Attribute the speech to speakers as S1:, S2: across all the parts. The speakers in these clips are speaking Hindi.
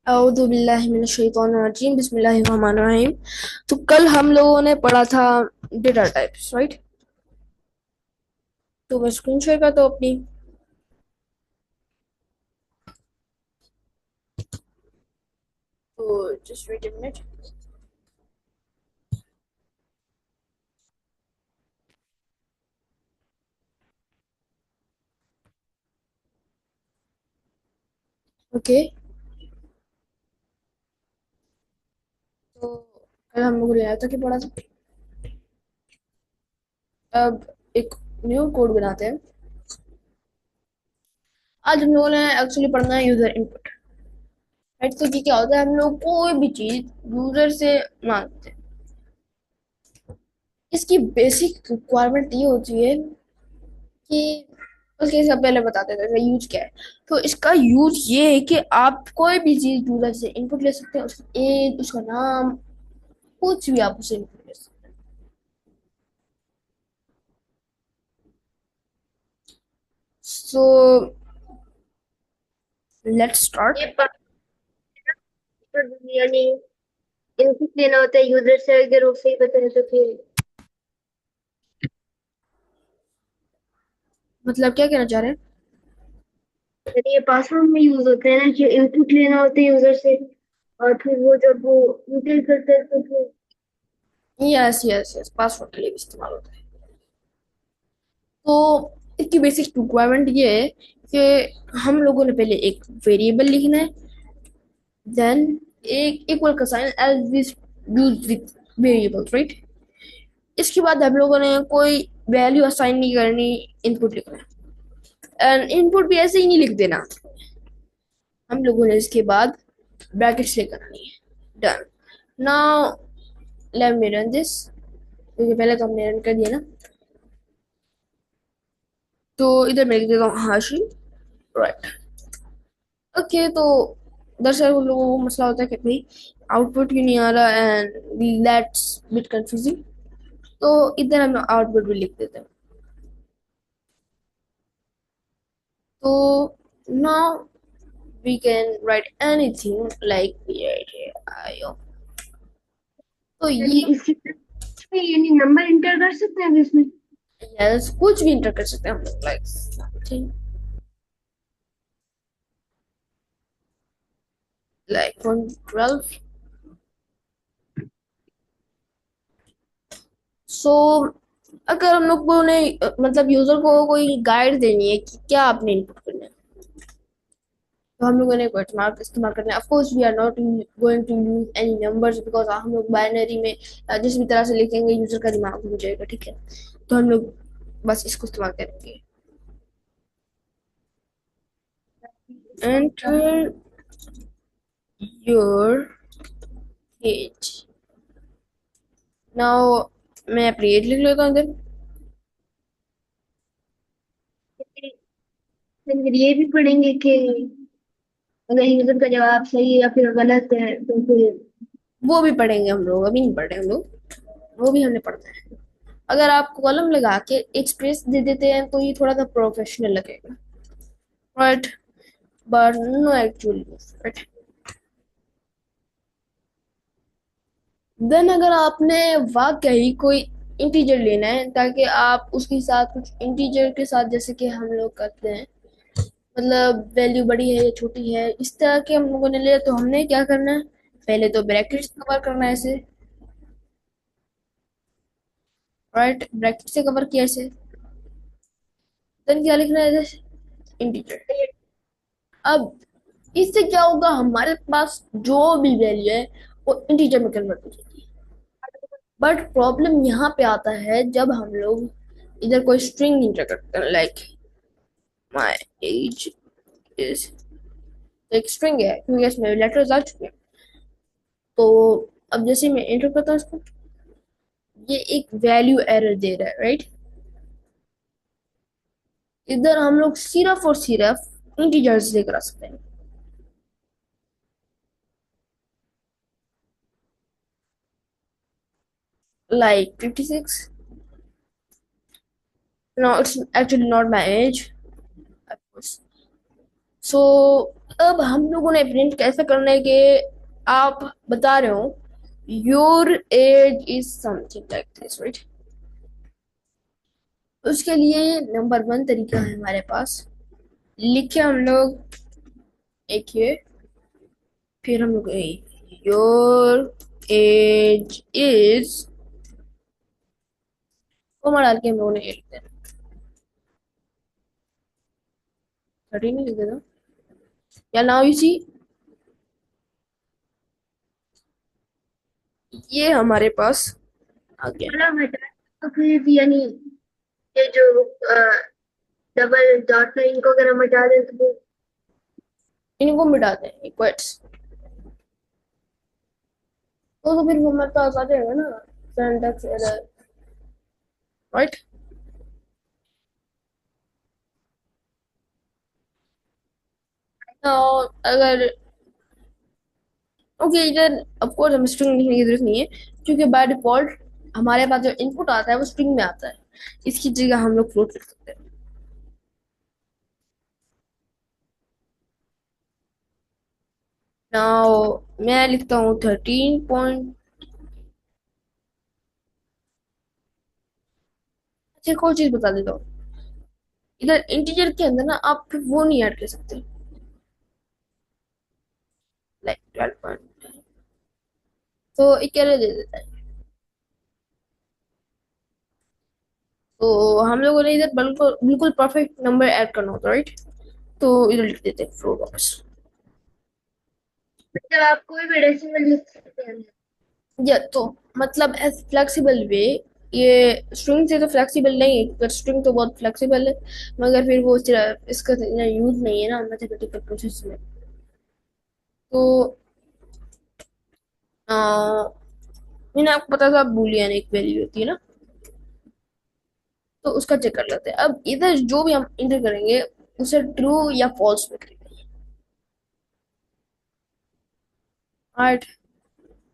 S1: औज़ु बिल्लाहि मिनश शैतानिर रजीम बिस्मिल्लाहिर रहमानिर रहीम। तो कल हम लोगों ने पढ़ा था डेटा टाइप्स, राइट? तो मैं स्क्रीन शेयर करता हूँ अपनी। तो just wait a minute. Okay. तो कल हम लोगों ने आया था कि पढ़ा था। अब एक न्यू कोड बनाते हैं। आज हम लोगों ने एक्चुअली पढ़ना है यूजर इनपुट, राइट? तो ये क्या होता है, हम लोग कोई भी चीज यूजर से मांगते हैं। इसकी बेसिक रिक्वायरमेंट ये होती है कि उसके इसका पहले बताते थे इसका यूज क्या है। तो इसका यूज ये है कि आप कोई भी चीज यूजर से इनपुट ले सकते हैं, उसका एज, उसका नाम, कुछ भी आप उसे इनपुट ले सकते हैं। So let's start.
S2: ये पासवर्ड यानी इनपुट लेना होता है यूजर से। अगर वो सही बताए तो फिर
S1: मतलब क्या कहना चाह रहे
S2: यानी ये पासवर्ड में यूज होता है ना कि इनपुट लेना होता है यूजर से। और फिर वो जब वो इंटर करता है तो फिर
S1: हैं? यस यस यस, पासवर्ड के लिए भी इस्तेमाल होता है। तो इसकी बेसिक रिक्वायरमेंट ये है कि हम लोगों ने पहले एक वेरिएबल लिखना है, देन एक इक्वल का sign as this use with variables, right? इसके बाद हम लोगों ने कोई वैल्यू असाइन नहीं करनी, इनपुट लिखना है। एंड इनपुट भी ऐसे ही नहीं लिख देना, हम लोगों ने इसके बाद ब्रैकेट्स लेकर आनी है। Done. Now let me run this, क्योंकि पहले तो हमने रन कर दिया ना। तो इधर मैं लिख देता हूँ हाशिम, राइट? ओके। तो दरअसल उन लोगों को मसला होता है कि भाई आउटपुट क्यों नहीं आ रहा, एंड दैट्स बिट कंफ्यूजिंग। तो इधर हम आउटपुट भी लिख देते हैं। तो now we can write anything like we write here IO। तो
S2: यानी
S1: ये
S2: इसी में यानी नंबर इंटर कर सकते हैं इसमें।
S1: यस, कुछ भी इंटर कर सकते हैं हम लोग, लाइक समथिंग लाइक 112। सो अगर हम लोग को ने मतलब यूजर को कोई गाइड देनी है कि क्या आपने इनपुट करना है, तो हम लोगों ने क्वेश्चन मार्क इस्तेमाल करना है। Of course we are not going to use any numbers, because हम लोग बाइनरी में जिस भी तरह से लिखेंगे यूजर का दिमाग घूम जाएगा, ठीक है? तो हम लोग बस इसको इस्तेमाल करेंगे। Enter your age. नाउ मैं अपनी एज लिख लेता हूँ इधर।
S2: फिर ये भी पढ़ेंगे कि अगर यूजर का जवाब सही या फिर गलत है तो फिर
S1: वो भी पढ़ेंगे हम लोग, अभी नहीं पढ़ रहे हम लोग, वो भी हमने पढ़ना है। अगर आप कॉलम लगा के एक स्पेस दे देते हैं तो ये थोड़ा सा प्रोफेशनल लगेगा, right? But no actually, right? Then अगर आपने वाकई कोई इंटीजर लेना है ताकि आप उसके साथ कुछ इंटीजर के साथ, जैसे कि हम लोग करते हैं, मतलब वैल्यू बड़ी है या छोटी है इस तरह के हम लोगों ने लिया, तो हमने क्या करना है, पहले तो ब्रैकेट्स कवर करना है ऐसे, राइट? ब्रैकेट से कवर किया ऐसे, देन क्या लिखना है, इंटीजर। अब इससे क्या होगा, हमारे पास जो भी वैल्यू है वो इंटीजर में कन्वर्ट हो जाएगी। बट प्रॉब्लम यहाँ पे आता है जब हम लोग इधर कोई स्ट्रिंग इंटर करते हैं, लाइक माई एज इज, एक स्ट्रिंग है क्योंकि इसमें लेटर्स आ चुके हैं। तो अब जैसे मैं एंटर करता हूँ इसको, ये एक वैल्यू एरर दे रहा है, राइट? इधर हम लोग सिर्फ और सिर्फ इंटीजर्स लेकर आ सकते हैं, like 56। No, it's actually not my age, of course. So अब हम लोगों ने प्रिंट कैसे करना है कि आप बता रहे हो your age is something like this, right? उसके लिए नंबर वन तरीका है हमारे पास। लिखे हम लोग एक ये, फिर हम लोग योर एज इज, कोमा डाल के हम लोगों ने ये लिख देना। 13 नहीं लिख देना, या नाउ यू सी, ये हमारे पास आ गया।
S2: मतलब हटा तो फिर भी यानी ये जो डबल डॉट लाइन को अगर हम हटा दें तो फिर
S1: इनको मिटा दें इक्वल्स, तो फिर हमारे पास आ जाएगा ना सिंटैक्स एरर, राइट? और अगर ओके, इधर ऑफ कोर्स हमें स्ट्रिंग लिखने की जरूरत नहीं है, क्योंकि बाय डिफॉल्ट हमारे पास जो इनपुट आता है वो स्ट्रिंग में आता है। इसकी जगह हम लोग फ्लोट लिख सकते हैं। नाउ मैं लिखता हूँ 13 पॉइंट। अच्छा, एक और चीज बता देता हूँ, इधर इंटीजर के अंदर ना आप फिर वो नहीं ऐड कर सकते, लाइक 12 पॉइंट, तो एक एरर दे देता है। तो हम लोगों ने इधर बिल्कुल बिल्कुल परफेक्ट नंबर ऐड करना होता है, राइट? तो इधर लिख देते हैं फ्लोट वापस।
S2: मतलब आप कोई भी डेसिमल लिख सकते हैं।
S1: या तो मतलब एज फ्लेक्सिबल वे, ये स्ट्रिंग से तो फ्लेक्सिबल नहीं है, पर स्ट्रिंग तो बहुत फ्लेक्सिबल है, मगर फिर वो सिर्फ इसका इतना यूज नहीं है ना मैथमेटिकल प्रोसेस में। तो आ, मैंने आपको पता था बूलियन एक वैल्यू होती है ना, तो उसका चेक कर लेते हैं। अब इधर जो भी हम इंटर करेंगे उसे ट्रू या फॉल्स में करेंगे, राइट?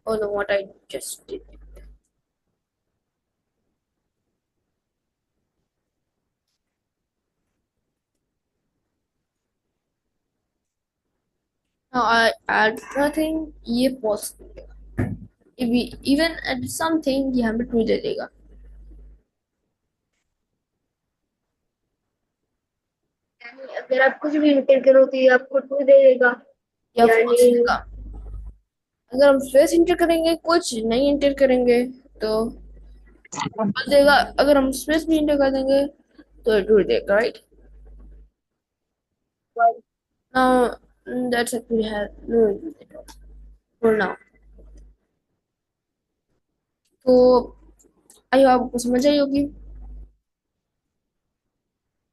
S1: और know what I just did. Now I add nothing, ये फॉल्स देगा। इवन एट समथिंग ये हमें ट्रू दे देगा,
S2: यानी अगर आप कुछ भी इंटर करो तो ये आपको ट्रू दे देगा।
S1: या फॉल्स
S2: यानी
S1: देगा। अगर हम स्पेस इंटर करेंगे, कुछ नहीं इंटर करेंगे, तो फॉल्स देगा। अगर हम स्पेस भी इंटर कर देंगे तो ट्रू देगा, right? Now that's it, we have no for now. तो आई होप आपको समझ आई होगी।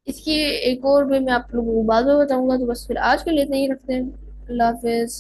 S1: इसकी एक और भी मैं आप लोगों को बाद में बताऊंगा, तो बस फिर आज के लिए इतना ही रखते हैं। अल्लाह हाफिज।